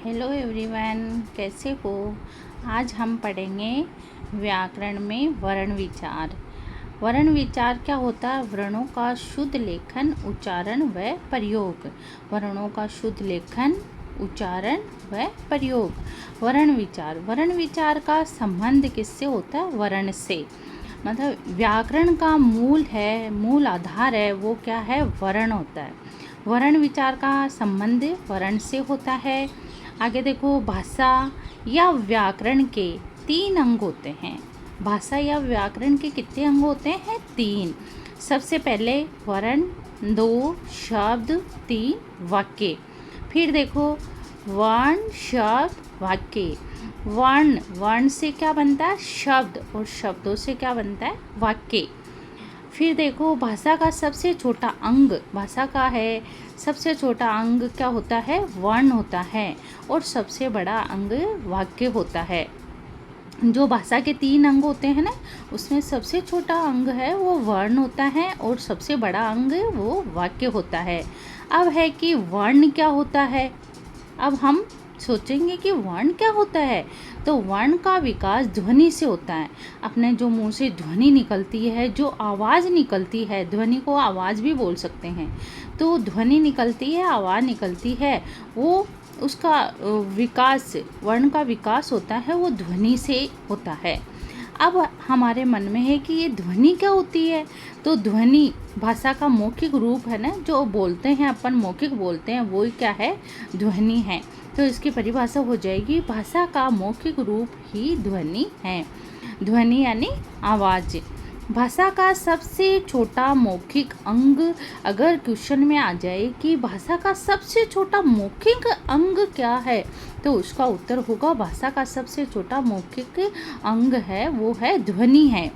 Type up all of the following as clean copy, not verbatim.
Hello everyone, कैसे हो। आज हम पढ़ेंगे व्याकरण में वर्ण विचार। वर्ण विचार क्या होता है? वर्णों का शुद्ध लेखन, उच्चारण व प्रयोग। वर्णों का शुद्ध लेखन, उच्चारण व प्रयोग। वर्ण विचार का संबंध किससे होता है? वर्ण से। मतलब व्याकरण का मूल आधार है वो क्या है? वर्ण होता है। वर्ण विचार का संबंध वर्ण से होता है। आगे देखो, भाषा या व्याकरण के 3 अंग होते हैं। भाषा या व्याकरण के कितने अंग होते हैं? 3। सबसे पहले वर्ण, 2 शब्द, 3 वाक्य। फिर देखो, वर्ण, शब्द, वाक्य। वर्ण से क्या बनता है? शब्द, और शब्दों से क्या बनता है? वाक्य। फिर देखो, भाषा का सबसे छोटा अंग, भाषा का है सबसे छोटा अंग क्या होता है? वर्ण होता है। और सबसे बड़ा अंग वाक्य होता है। जो भाषा के 3 अंग होते हैं ना, उसमें सबसे छोटा अंग है वो वर्ण होता है, और सबसे बड़ा अंग वो वाक्य होता है। अब है कि वर्ण क्या होता है। अब हम सोचेंगे कि वर्ण क्या होता है, तो वर्ण का विकास ध्वनि से होता है। अपने जो मुंह से ध्वनि निकलती है, जो आवाज़ निकलती है, ध्वनि को आवाज़ भी बोल सकते हैं, तो ध्वनि निकलती है, आवाज़ निकलती है, वो उसका विकास, वर्ण का विकास होता है, वो ध्वनि से होता है। अब हमारे मन में है कि ये ध्वनि क्या होती है, तो ध्वनि भाषा का मौखिक रूप है ना, जो बोलते हैं अपन, मौखिक बोलते हैं, वो क्या है? ध्वनि है। तो इसकी परिभाषा हो जाएगी, भाषा का मौखिक रूप ही ध्वनि है। ध्वनि यानी आवाज़। भाषा का सबसे छोटा मौखिक अंग, अगर क्वेश्चन में आ जाए कि भाषा का सबसे छोटा मौखिक अंग क्या है, तो उसका उत्तर होगा भाषा का सबसे छोटा मौखिक अंग है वो है ध्वनि है।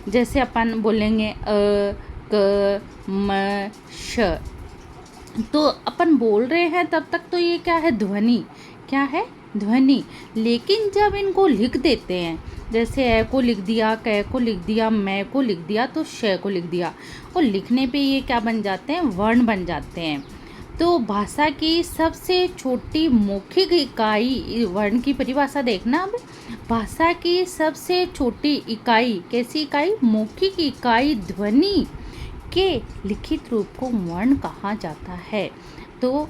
जैसे अपन बोलेंगे अ, क, म, श, तो अपन बोल रहे हैं तब तक तो ये क्या है? ध्वनि। क्या है? ध्वनि। लेकिन जब इनको लिख देते हैं, जैसे ए को लिख दिया, क को लिख दिया, मैं को लिख दिया, तो श को लिख दिया, और लिखने पे ये क्या बन जाते हैं? वर्ण बन जाते हैं। तो भाषा की सबसे छोटी मौखिक इकाई, वर्ण की परिभाषा देखना। अब भाषा की सबसे छोटी इकाई, कैसी इकाई? मौखिक इकाई ध्वनि के लिखित रूप को वर्ण कहा जाता है। तो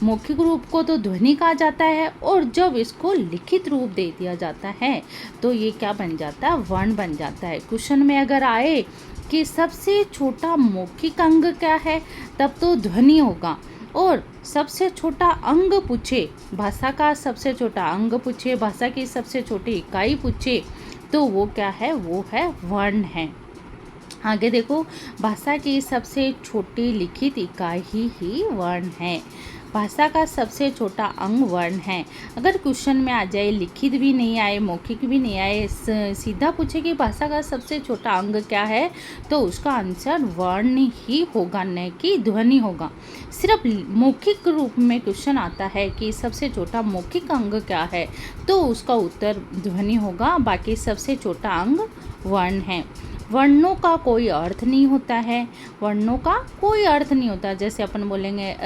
मौखिक रूप को तो ध्वनि कहा जाता है, और जब इसको लिखित रूप दे दिया जाता है तो ये क्या बन जाता है? वर्ण बन जाता है। क्वेश्चन में अगर आए कि सबसे छोटा मौखिक अंग क्या है, तब तो ध्वनि होगा। और सबसे छोटा अंग पूछे, भाषा का सबसे छोटा अंग पूछे, भाषा की सबसे छोटी इकाई पूछे, तो वो क्या है? वो है वर्ण है। आगे देखो, भाषा की सबसे छोटी लिखित इकाई ही वर्ण है। भाषा का सबसे छोटा अंग वर्ण है। अगर क्वेश्चन में आ जाए, लिखित भी नहीं आए, मौखिक भी नहीं आए, सीधा पूछे कि भाषा का सबसे छोटा अंग क्या है, तो उसका आंसर वर्ण ही होगा, न कि ध्वनि होगा। सिर्फ मौखिक रूप में क्वेश्चन आता है कि सबसे छोटा मौखिक अंग क्या है, तो उसका उत्तर ध्वनि होगा। बाकी सबसे छोटा अंग वर्ण है। वर्णों का कोई अर्थ नहीं होता है। वर्णों का कोई अर्थ नहीं होता। जैसे अपन बोलेंगे अ,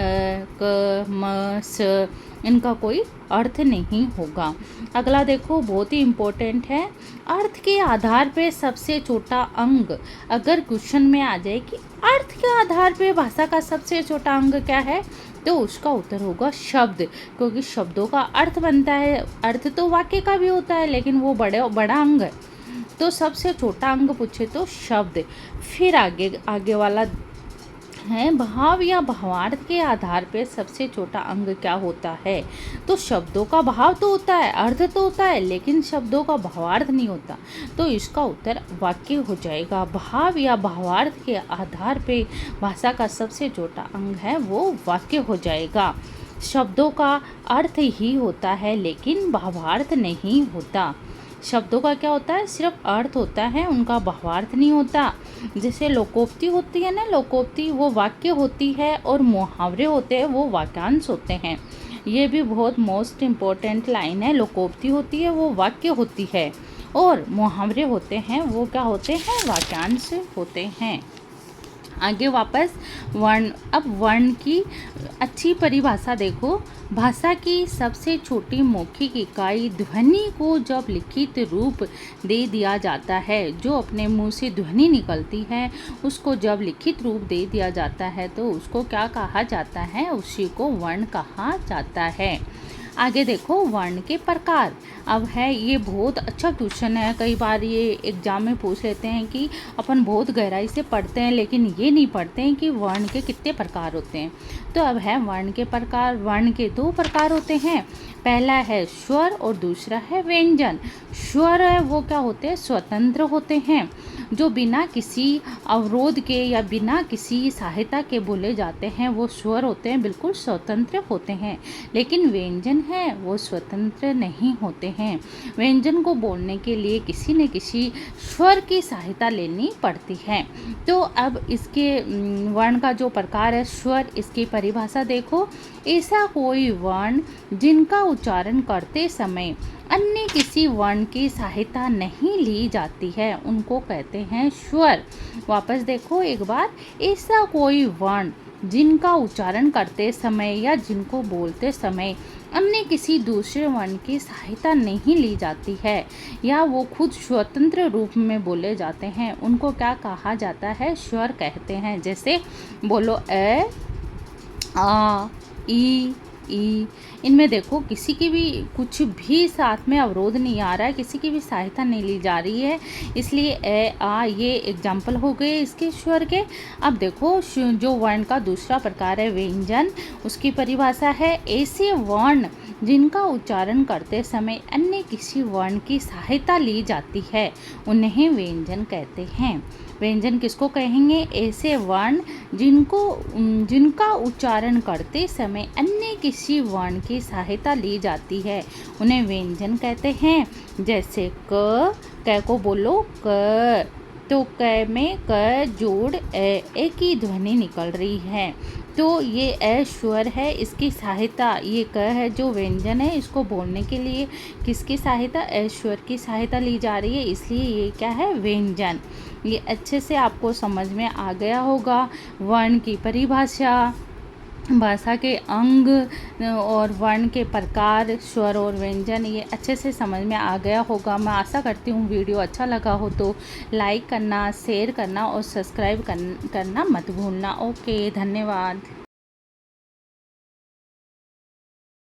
क, म, स, इनका कोई अर्थ नहीं होगा। अगला देखो, बहुत ही इम्पोर्टेंट है। अर्थ के आधार पे सबसे छोटा अंग, अगर क्वेश्चन में आ जाए कि अर्थ के आधार पे भाषा का सबसे छोटा अंग क्या है, तो उसका उत्तर होगा शब्द, क्योंकि शब्दों का अर्थ बनता है। अर्थ तो वाक्य का भी होता है, लेकिन वो बड़ा अंग है, तो सबसे छोटा अंग पूछे तो शब्द। फिर आगे वाला है, भाव या भावार्थ के आधार पे सबसे छोटा अंग क्या होता है, तो शब्दों का भाव तो होता है, अर्थ तो होता है, लेकिन शब्दों का भावार्थ नहीं होता, तो इसका उत्तर वाक्य हो जाएगा। भाव या भावार्थ के आधार पे भाषा का सबसे छोटा अंग है वो वाक्य हो जाएगा। शब्दों का अर्थ ही होता है, लेकिन भावार्थ नहीं होता। शब्दों का क्या होता है? सिर्फ अर्थ होता है, उनका भावार्थ नहीं होता। जैसे लोकोक्ति होती है ना, लोकोक्ति वो वाक्य होती है, और मुहावरे होते हैं वो वाक्यांश होते हैं। ये भी बहुत मोस्ट इम्पोर्टेंट लाइन है। लोकोक्ति होती है वो वाक्य होती है, और मुहावरे होते हैं वो क्या होते हैं? वाक्यांश होते हैं। आगे वापस वर्ण। अब वर्ण की अच्छी परिभाषा देखो। भाषा की सबसे छोटी मौखिक इकाई ध्वनि को जब लिखित रूप दे दिया जाता है, जो अपने मुंह से ध्वनि निकलती है उसको जब लिखित रूप दे दिया जाता है तो उसको क्या कहा जाता है? उसी को वर्ण कहा जाता है। आगे देखो वर्ण के प्रकार। अब है ये बहुत अच्छा क्वेश्चन है, कई बार ये एग्जाम में पूछ लेते हैं कि अपन बहुत गहराई से पढ़ते हैं लेकिन ये नहीं पढ़ते हैं कि वर्ण के कितने प्रकार होते हैं। तो अब है वर्ण के प्रकार। वर्ण के दो प्रकार होते हैं, पहला है स्वर और दूसरा है व्यंजन। स्वर है वो क्या होते हैं? स्वतंत्र होते हैं, जो बिना किसी अवरोध के या बिना किसी सहायता के बोले जाते हैं, वो स्वर होते हैं, बिल्कुल स्वतंत्र होते हैं। लेकिन व्यंजन है वो स्वतंत्र नहीं होते हैं। व्यंजन को बोलने के लिए किसी न किसी स्वर की सहायता लेनी पड़ती है। तो अब इसके वर्ण का जो प्रकार है स्वर, इसकी परिभाषा देखो। ऐसा कोई वर्ण जिनका उच्चारण करते समय अन्य किसी वर्ण की सहायता नहीं ली जाती है, उनको कहते हैं स्वर। वापस देखो एक बार। ऐसा कोई वर्ण जिनका उच्चारण करते समय या जिनको बोलते समय अन्य किसी दूसरे वर्ण की सहायता नहीं ली जाती है या वो खुद स्वतंत्र रूप में बोले जाते हैं, उनको क्या कहा जाता है? स्वर कहते हैं। जैसे बोलो ए, आ, ई, इनमें देखो किसी की भी कुछ भी साथ में अवरोध नहीं आ रहा है, किसी की भी सहायता नहीं ली जा रही है, इसलिए ए, आ, ये एग्जाम्पल हो गए इसके स्वर के। अब देखो जो वर्ण का दूसरा प्रकार है व्यंजन, उसकी परिभाषा है ऐसे वर्ण जिनका उच्चारण करते समय अन्य किसी वर्ण की सहायता ली जाती है, उन्हें व्यंजन कहते हैं। व्यंजन किसको कहेंगे? ऐसे वर्ण जिनका उच्चारण करते समय अन्य किसी वर्ण की सहायता ली जाती है, उन्हें व्यंजन कहते हैं। जैसे क को बोलो क, तो क में क जोड़ ए की ध्वनि निकल रही है, तो ये ए स्वर है, इसकी सहायता ये क है जो व्यंजन है, इसको बोलने के लिए किसकी सहायता? ए स्वर की सहायता ली जा रही है, इसलिए ये क्या है? व्यंजन। ये अच्छे से आपको समझ में आ गया होगा। वर्ण की परिभाषा, भाषा के अंग और वर्ण के प्रकार, स्वर और व्यंजन, ये अच्छे से समझ में आ गया होगा। मैं आशा करती हूँ वीडियो अच्छा लगा हो तो लाइक करना, शेयर करना और सब्सक्राइब करना मत भूलना। ओके, धन्यवाद।